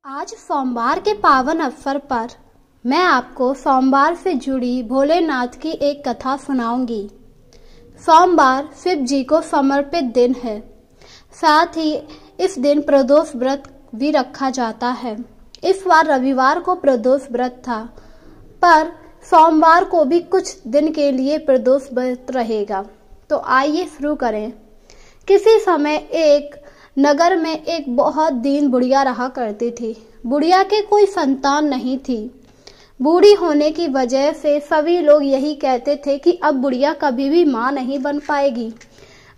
आज सोमवार के पावन अवसर पर मैं आपको सोमवार से जुड़ी भोलेनाथ की एक कथा सुनाऊंगी। सोमवार शिव जी को समर्पित दिन है। साथ ही इस दिन प्रदोष व्रत भी रखा जाता है। इस बार रविवार को प्रदोष व्रत था, पर सोमवार को भी कुछ दिन के लिए प्रदोष व्रत रहेगा। तो आइए शुरू करें। किसी समय एक नगर में एक बहुत दीन बुढ़िया रहा करती थी। बुढ़िया के कोई संतान नहीं थी। बूढ़ी होने की वजह से सभी लोग यही कहते थे कि अब बुढ़िया कभी भी मां नहीं बन पाएगी।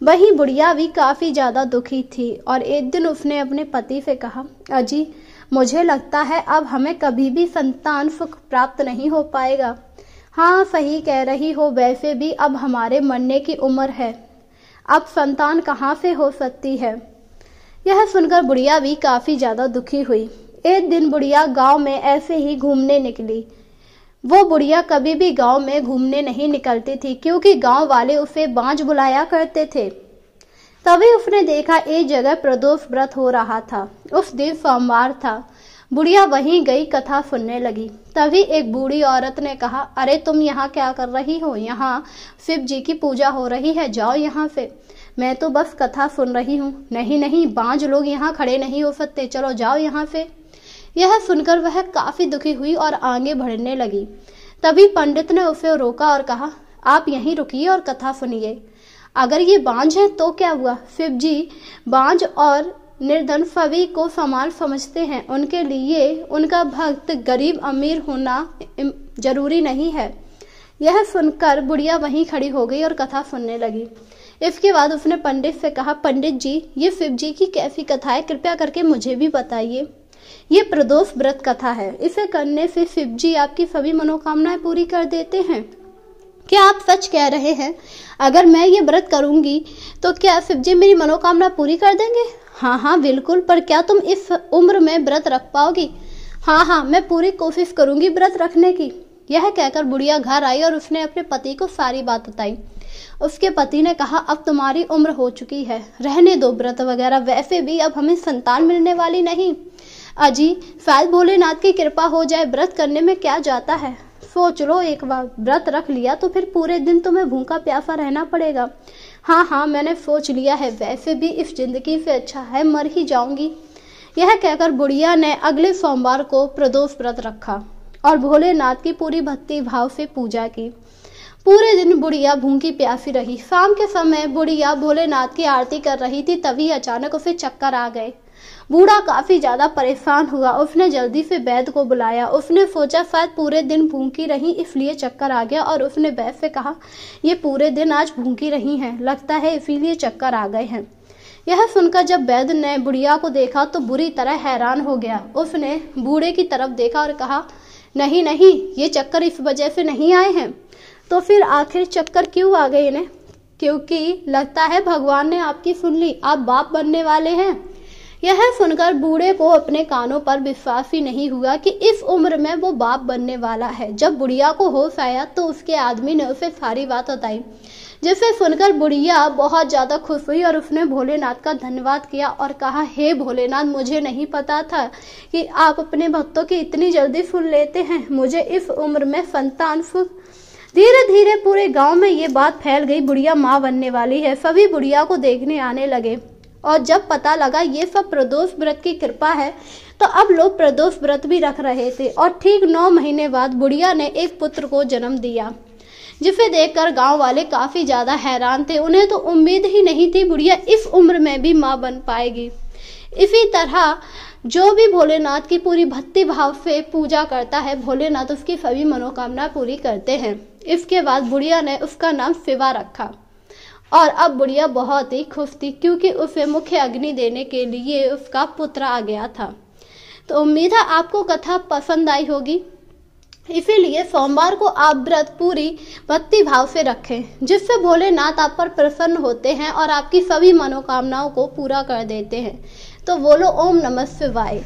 वहीं बुढ़िया भी काफी ज्यादा दुखी थी और एक दिन उसने अपने पति से कहा, अजी मुझे लगता है अब हमें कभी भी संतान सुख प्राप्त नहीं हो पाएगा। हाँ सही कह रही हो, वैसे भी अब हमारे मरने की उम्र है, अब संतान कहाँ से हो सकती है। यह सुनकर बुढ़िया भी काफी ज्यादा दुखी हुई। एक दिन बुढ़िया गांव में ऐसे ही घूमने निकली। वो बुढ़िया कभी भी गांव में घूमने नहीं निकलती थी, क्योंकि गांव वाले उसे बांझ बुलाया करते थे। तभी उसने देखा एक जगह प्रदोष व्रत हो रहा था। उस दिन सोमवार था। बुढ़िया वहीं गई, कथा सुनने लगी। तभी एक बूढ़ी औरत ने कहा, अरे तुम यहाँ क्या कर रही हो? यहाँ शिव जी की पूजा हो रही है, जाओ यहाँ से। मैं तो बस कथा सुन रही हूँ। नहीं नहीं, बांझ लोग यहाँ खड़े नहीं हो सकते, चलो जाओ यहाँ से। यह सुनकर वह काफी दुखी हुई और आगे बढ़ने लगी। तभी पंडित ने उसे रोका और कहा, आप यहीं रुकिए और कथा सुनिए। अगर ये बांझ है तो क्या हुआ? शिव जी बांझ और निर्धन सभी को समान समझते हैं। उनके लिए उनका भक्त गरीब अमीर होना जरूरी नहीं है। यह सुनकर बुढ़िया वहीं खड़ी हो गई और कथा सुनने लगी। इसके बाद उसने पंडित से कहा, पंडित जी ये शिव जी की कैसी कथा है, कृपया करके मुझे भी बताइए। ये प्रदोष व्रत कथा है, इसे करने से शिव जी आपकी सभी मनोकामनाएं पूरी कर देते हैं। क्या आप सच कह रहे हैं? अगर मैं ये व्रत करूंगी तो क्या शिव जी मेरी मनोकामना पूरी कर देंगे? हाँ हाँ बिल्कुल, पर क्या तुम इस उम्र में व्रत रख पाओगी? हाँ हाँ, मैं पूरी कोशिश करूंगी व्रत रखने की। यह कहकर बुढ़िया घर आई और उसने अपने पति को सारी बात बताई। उसके पति ने कहा, अब तुम्हारी उम्र हो चुकी है, रहने दो व्रत वगैरह, वैसे भी अब हमें संतान मिलने वाली नहीं। अजी शायद भोलेनाथ की कृपा हो जाए, व्रत करने में क्या जाता है। सोच लो, एक बार व्रत रख लिया तो फिर पूरे दिन तुम्हें भूखा प्यासा रहना पड़ेगा। हाँ हाँ मैंने सोच लिया है, वैसे भी इस जिंदगी से अच्छा है मर ही जाऊंगी। यह कहकर बुढ़िया ने अगले सोमवार को प्रदोष व्रत रखा और भोलेनाथ की पूरी भक्ति भाव से पूजा की। पूरे दिन बुढ़िया भूखी प्यासी रही। शाम के समय बुढ़िया भोलेनाथ की आरती कर रही थी, तभी अचानक उसे चक्कर आ गए। बूढ़ा काफी ज्यादा परेशान हुआ। उसने जल्दी से वैद्य को बुलाया। उसने सोचा शायद पूरे दिन भूखी रही इसलिए चक्कर आ गया, और उसने वैद्य से कहा, ये पूरे दिन आज भूखी रही हैं, लगता है इसीलिए चक्कर आ गए हैं। यह सुनकर जब वैद्य ने बुढ़िया को देखा तो बुरी तरह हैरान हो गया। उसने बूढ़े की तरफ देखा और कहा, नहीं नहीं, ये चक्कर इस वजह से नहीं आए हैं। तो फिर आखिर चक्कर क्यों आ गए इन्हें? क्योंकि लगता है भगवान ने आपकी सुन ली, आप बाप बनने वाले हैं। यह सुनकर बूढ़े को अपने कानों पर विश्वास ही नहीं हुआ कि इस उम्र में वो बाप बनने वाला है। जब बुढ़िया को होश आया तो उसके आदमी ने उसे सारी बात बताई, जिसे सुनकर बुढ़िया बहुत ज्यादा खुश हुई और उसने भोलेनाथ का धन्यवाद किया और कहा, हे भोलेनाथ, मुझे नहीं पता था कि आप अपने भक्तों की इतनी जल्दी सुन लेते हैं। मुझे इस उम्र में संतान सुख। धीरे धीरे पूरे गांव में ये बात फैल गई, बुढ़िया माँ बनने वाली है। सभी बुढ़िया को देखने आने लगे और जब पता लगा ये सब प्रदोष व्रत की कृपा है तो अब लोग प्रदोष व्रत भी रख रहे थे। और ठीक 9 महीने बाद बुढ़िया ने एक पुत्र को जन्म दिया, जिसे देखकर गांव वाले काफी ज्यादा हैरान थे। उन्हें तो उम्मीद ही नहीं थी बुढ़िया इस उम्र में भी माँ बन पाएगी। इसी तरह जो भी भोलेनाथ की पूरी भक्ति भाव से पूजा करता है, भोलेनाथ उसकी सभी मनोकामना पूरी करते हैं। इसके बाद बुढ़िया ने उसका नाम शिवा रखा और अब बुढ़िया बहुत ही खुश थी, क्योंकि उसे मुख्य अग्नि देने के लिए उसका पुत्र आ गया था। तो उम्मीद है आपको कथा पसंद आई होगी। इसीलिए सोमवार को आप व्रत पूरी भक्ति भाव से रखें, जिससे भोलेनाथ आप पर प्रसन्न होते हैं और आपकी सभी मनोकामनाओं को पूरा कर देते हैं। तो बोलो ओम नमः शिवाय।